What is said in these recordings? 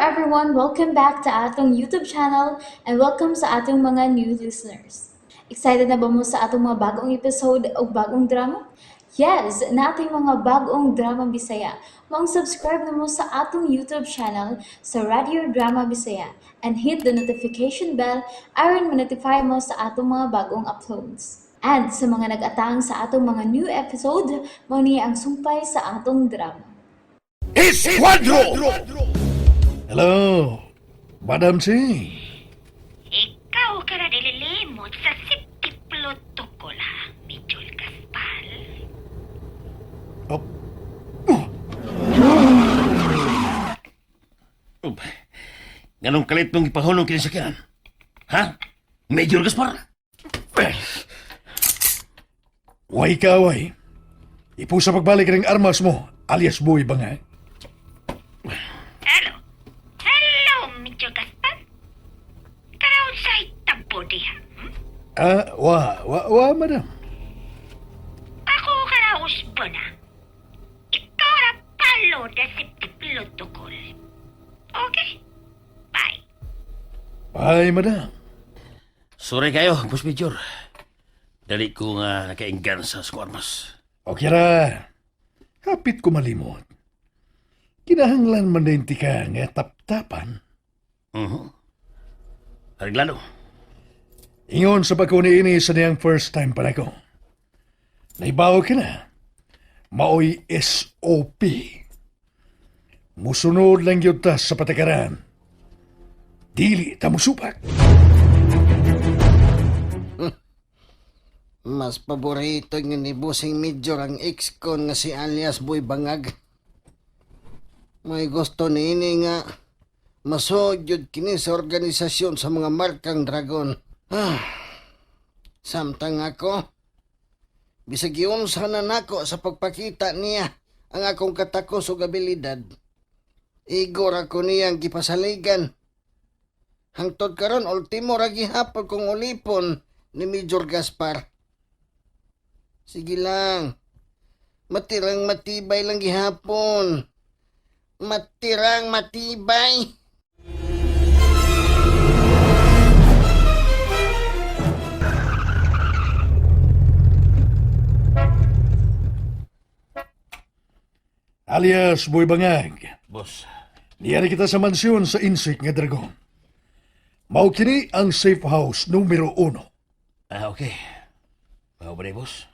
everyone, welcome back to atong YouTube channel and welcome sa atong mga new listeners. Excited na ba mo sa atong mga bagong episode o bagong drama? Yes, na ating mga bagong drama Bisaya. Mag-subscribe na mo sa atong YouTube channel sa Radio Drama Bisaya and hit the notification bell aron ma-notify mo sa atong mga bagong uploads. And sa mga nag-atang sa atong mga new episode, mo niya ang sumpay sa atong drama. Esquadro! Hello, Madam C. Ikaw ka na nililimot sa siptiploto ko la, Mijol Gaspar. Oh. Ganong kalit mong ipahulong kinisakyan? Ha? Major Gaspar? Way ka, way. Ipusa pagbalik ng armas mo, alias Boy Bangag. Hello, Mijol Gaspar. Karoon sa itabo diha. Madam. Ako karaos ba na? Ikaw na palo na siptiploto ko. Okay? Bye. Bye, madam. Sorry kayo, Boss Major. Dali ko nga nakainggan sa armas. Okay ra. Kapit ko malimot. Kinahanglan man din ti ka nga taptapan. Ariglano. Ingon sa pagkuni ini sa niyang first time pa nako. Naibaw ka na. Maoy SOP. Musunod lang yun ta sa patakaran. Dili ta musupak. Mas paborito nga ni Busing Major ang ex-con nga si alias Boy Bangag. May gusto niini nga masudyod kini sa organisasyon sa mga markang dragon. Samtang ako, bisag iunsa na nako sa pagpakita niya ang akong katakos ug abilidad. Igor ako niyang gipasaligan. Hangtod karon ultimo ra gihapon kong ulipon ni Major Gaspar. Sige lang. Matirang matibay lang gihapon. Matirang matibay. Alias Boy Bangag. Boss. Niyari kita sa mansyon sa Insik nga Dragon. Mao kini ang safe house numero 1. Okay. Mau ba na, boss?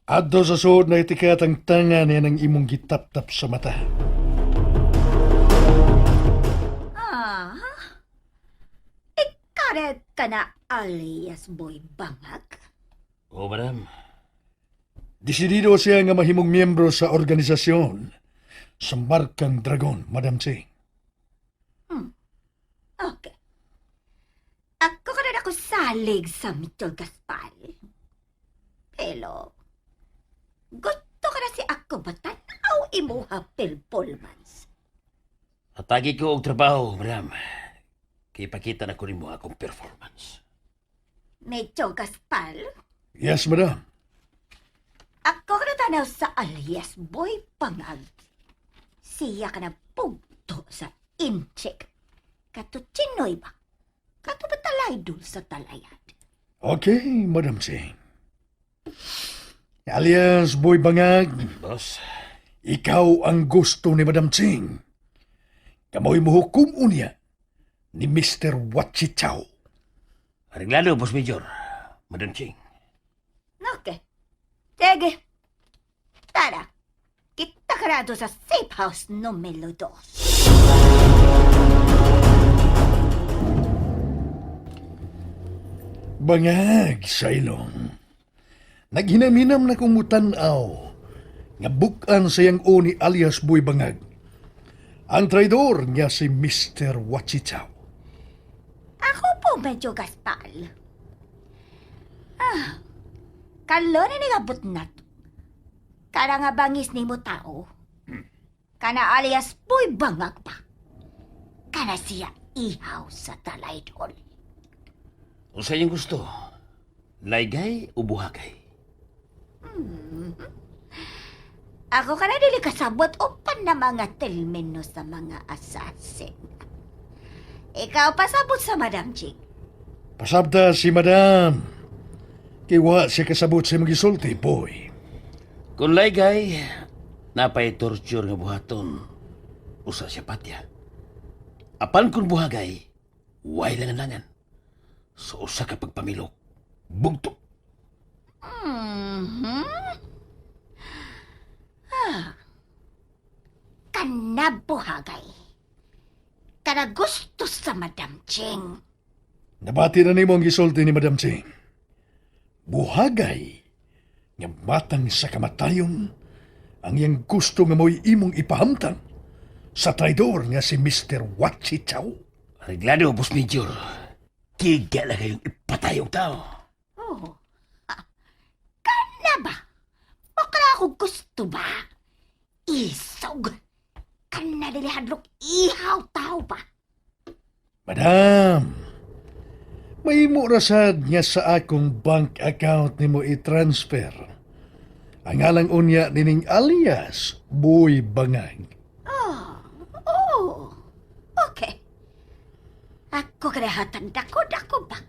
Adto sa suod na itikat ang tanga niya ng imong gitap-tap sa mata. Ikaret ka na alias Boy Bangag? Oo, madam. Desidido siya nga mahimong miyembro sa organisasyon sa Markang Dragon, Madam C. Okay. Ako ka na ako salig sa Mijol Gaspar. Pero, gusto ka na si ako ba tanaw imuha performance? Hatagi ko og trabaho, madam. Kaya ipakita na ko rin mo akong performance. Mijol Gaspar? Yes, Madam. Ako ka na tanaw sa alias Boy Bangag. Siya ka na pugto sa inchik. Kato chinoy ba? Kato ba talaydol sa talayad? Okay, Madam C. Alias Boy Bangag, Boss. ikaw ang gusto ni Madam Ching. Kamoy mo hukum unya ni Mr. Wachichaw. Ariglano, Boss Major. Madam Ching. Okay. Sige. Tara. Kita ka na doon sa safe house numero 2. Bangag, Sailong. Naghinaminam na kong mutanaw nga bukan sayang uni alias Boy Bangag. Ang traidor niya si Mr. Wachichaw. Ako po medyo gaspal. Kalo na nagabot na to. Kara nga bangis ni mo tao. Kana alias Boy Bangag pa. Kana siya ihaw sa talaydol. Kung sa inyong gusto, laygay o buhagay? Ako ka na dili kasabot upan na mga termino sa mga assassin. Ikaw pasabot sa Madam Ching. Pasabta si Madam. Kiwa siya kasabot sa magisulti, boy. Kung laygay, napay torture nga buhaton. Usa siya patya. Apan kung buhagay, way langan-langan. So usa ka pagpamilok, bugto. Kanabuhagay. Kana gusto sa Madam Ching. Nabati na nimo ang gisulti ni Madam Ching. Buhagay nga matang sa kamatayon ang iyang gusto nga mo'y imong ipahamtang sa traidor nga si Mr. Wachi Chow. Reglado, Boss Major. Kiga na kayong ipatay ang tao. Oh. Kana ba? O kana ako gusto ba? Isog. Kana dili hadlok ihaw tao ba? Madam, may rasad nga sa akong bank account nimo i-transfer. Ang alang unya nining alias Boy Bangag. Oh. Okay. Ako kanahatag dako ba?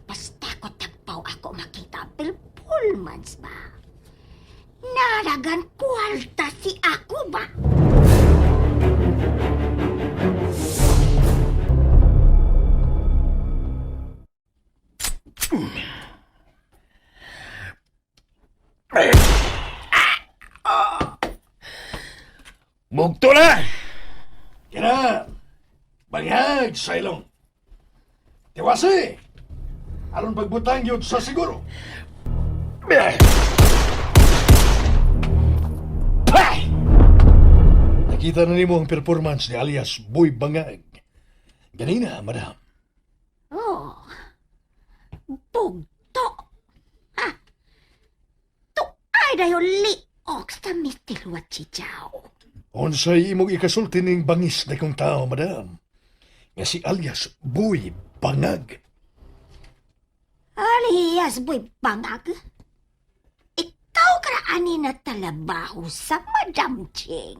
Basta ko tagpaw ako makita pilpulmans ba? Naragan kwarta si ako ba? Bugto na! Kina, Bangag, Sailong. Tiwasi! Aron pagbutang yun sa siguro. Pay! Nakita na nimo ang performance ni alias Boy Bangag. Ganina, madam. Oh. Bugto. Ha? Tuay na yung liok sa Mr. Wachichaw. Unsay imong ikasulti ning bangis na kong tao, madam. Nga si alias Boy Bangag. Alias boy bangag. Ikaw karaani na talabaho sa Madam Ching.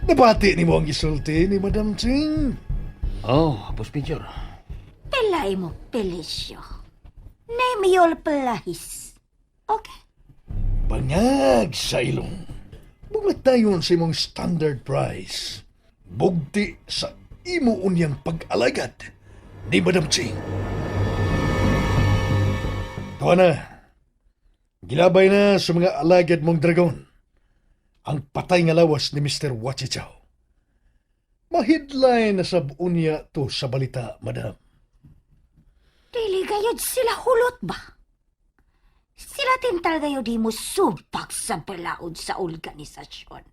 Nabati nimo ang isulti ni Madam Ching. Oh, Boss Major. Pilay mo, Pelisyo. Nemiyol Pelahis. Okay? Bangag sa ilong. Bungat tayon sa imong standard price. Bugti sa imo unyang pag-alagad ni Madam Ching. Tuwa na. Gilabay na sa mga alagad mong dragon ang patay nga lawas ni Mr. Wachichaw. Mahidlay na sa unya to sa balita, madam. Dili gayod sila hulot ba? Sila tintal gayo di mo subak sa balaod sa organisasyon.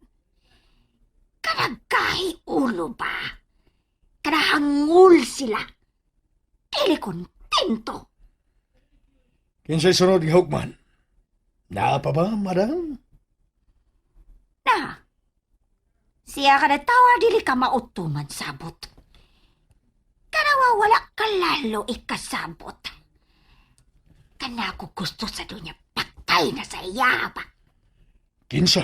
Kanagahi ulo ba? Kanahangul sila. Dili kontento. Kinsay sunod nga hukman? Naa pa ba, madam? Na, siya ka na tawa dili ka mautuman sabot. Kanawa wala ka lalo ikasabot. Kana ko gusto sa dunya patay na sa iya ba? Kinsa?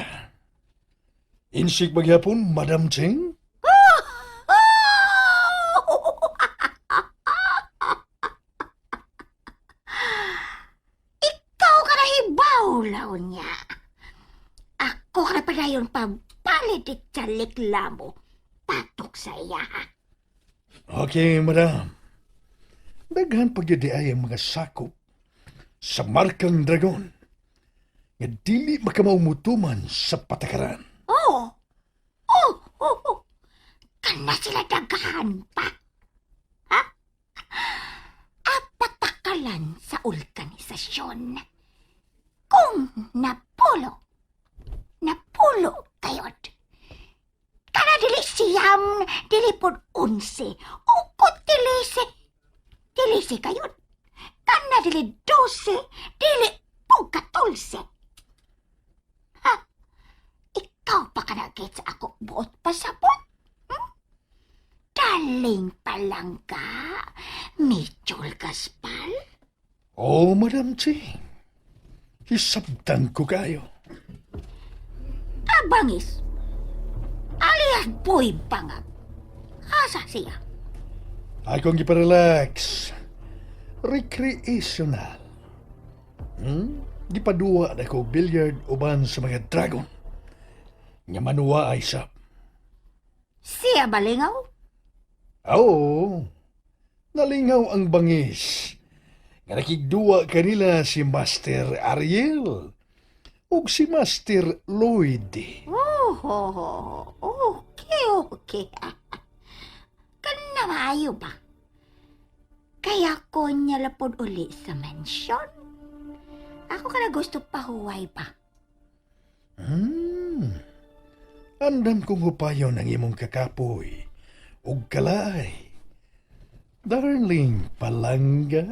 Insik bagyapon, Madam Ching? Ikaw ka na hibaw niya. Ako ka na padayon pabalidik sa liklamo. Patok sa iya. Okay, madam. Daghan pagyudi ay ang mga sakop sa markang dragon nga dili makamaumutuman sa patakaran. Oh! Kana sila dagahan pa. Ha? Apatakalan sa organisasyon. Kung napulo kayod. Kana dili siyam, dili pod 11, ukot dilisi kayod. Kana dili 12, dili po 14. Ha? Ikaw pa kanagit sa ako buot pasabot? Daling palangga, Major Gaspar? Oh, Madam Ching. Hisabtan ko kayo. Abangis. Alias Boy Bangag. Asa siya? Akong giparelax. Recreational. Gipaduwa na ko billiard uban sa mga dragon. Nga manuwa ay sap. Siya balingaw? Oo. Nalingaw ang bangis. Nga nakigduwa kanila si Master Ariel ug si Master Lloyd. Okay. Kana maayo ba? Kaya ko niya lapod uli sa mansion. Ako ka na gusto pa huway pa. Andam kong hupayon ang imong kakapoy ug kalay. Darling Palangga.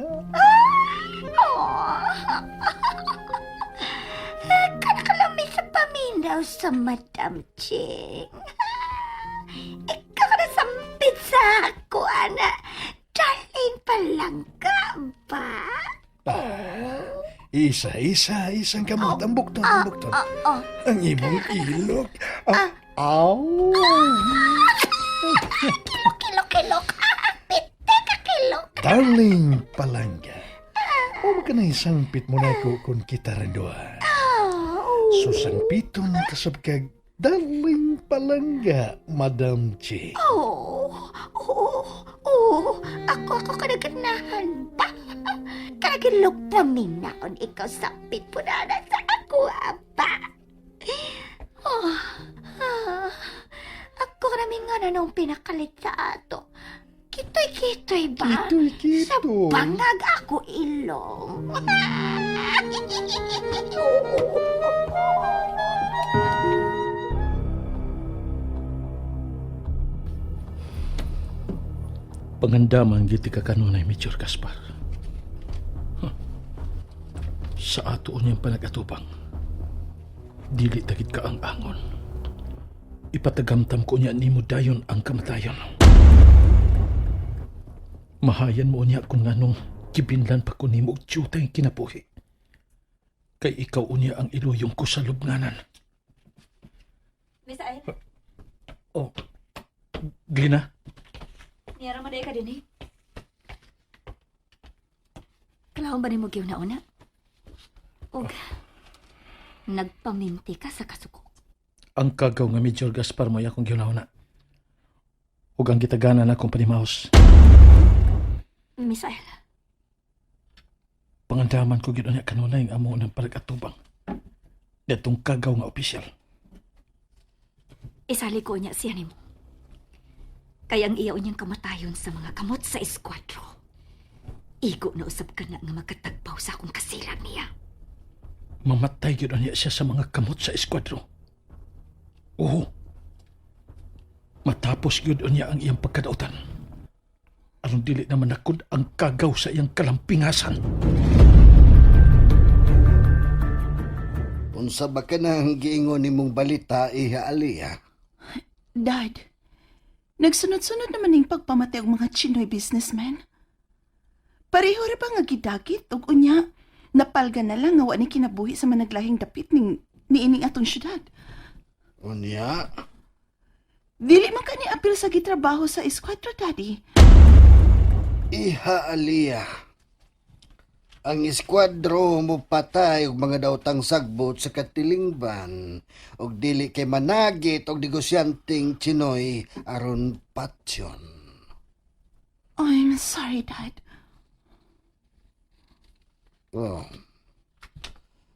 Kana ka lang may sa paminaw sa Madam Ching. Ikaw ka na sampit sa ako, ana. Darling Palangga ba? Isang kamot. Ang bukton. Ang imong ilok. Aw! Kilok. Pite ka kilok. Darling Palangga. O ka na isangpit mo na ko kung kita randuan. Susangpiton kasab kag Darling Palangga, Madam Ching. Ako kanaganahan pa. Kanagilog pa minaon ikaw sapit po na sa ako, apa. Ako namin nga na nung pinakalit sa ato. Kitoy ba? Kitoy. Sa bangag ako ilong. Pangandaman giti ka kanunay, Major Gaspar. Sa ato niyang panag-atubang, dili tagit ka ang angon. Ipatagamtam ko niya nimo dayon ang kamatayon. Mahayan mo niya kung nganong kibinlan pa ko nimo og tiyutay kinabuhi. Kay ikaw unya ang iluyong ko sa lubnganan. Miss Ay, Oh, Glina? niyara maday ka din eh. Kalahon ba ni mo giw na una? Og, nagpaminti ka sa kasuko. Ang kagaw nga Major Gaspar mo akong giunahuna. Ug ang gitagana na akong panimahos. Miss Ay, Pangandaman ko gid unya kanunay ang amo ng panag-atubang. Datong kagaw nga opisyal. isali ko niya siya nimo. Kaya ang iya unyang kamatayon sa mga kamot sa eskwadro. Igo na usab ka na nga magkatagpaw sa akong kasilang niya. Mamatay gid unya siya sa mga kamot sa eskwadro. Oo. Matapos gid unya ang iyang pagkadautan. Aron dili na manakod ang kagaw sa iyang kalampingasan. Unsa ba ka nang giingon nimong balita, Iha Alia? Dad, nagsunod-sunod naman ning pagpamatay og mga Chinoy businessman. Pareho ra ba nga gidagit ug unya napalga na lang nga wa ni kinabuhi sa managlahing dapit niining atong syudad. Unya? Dili man kani apil sa gitrabaho sa eskwadro, Daddy. Iha Alia. Ang eskwadro mo patay og mga daotang sagbot sa katilingban og dili kay managit og negosyanteng Chinoy aron patyon. I'm sorry, Dad. Oh.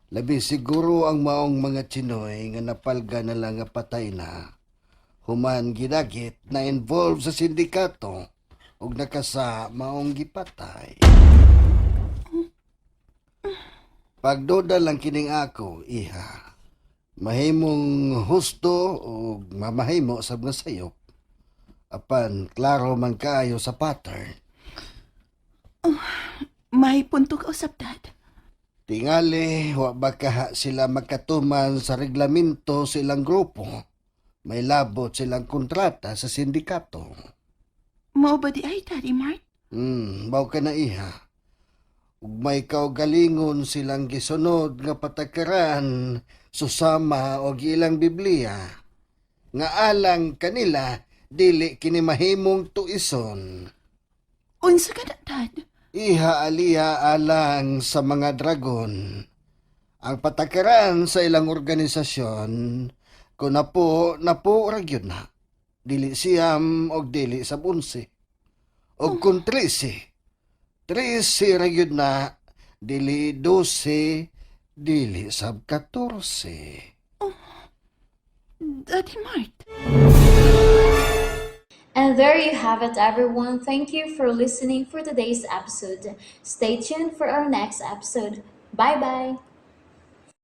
Labi siguro ang maong mga Chinoy nga napalga na lang nga patay na. Human gidagit na involved sa sindikato ug nakasa maong gipatay. Pagduda lang kining ako, Iha. Mahimong husto o mamahimo sa mga sayop. Apan, klaro man kaayo sa pattern. May punto ka usab, Dad. Tingali, wa ba kaha sila magkatuman sa reglamento sa ilang grupo. May labot silang kontrata sa sindikato. Mao ba di ay, Daddy Mart? Baw ka na iha. Ug may kaugalingon silang gisunod nga patakaran susama og ilang Biblia. Nga alang kanila dili kini mahimong tuison. Unsa ka na, Dad? Iha aliha alang sa mga dragon. Ang patakaran sa ilang organisasyon kung napo ragyod na. Dili siyam og dili sa 11. Og kung 13 ragyod na dili 12 dili sab 14. Daddy Mart. And there you have it, everyone. Thank you for listening for today's episode. Stay tuned for our next episode. Bye bye.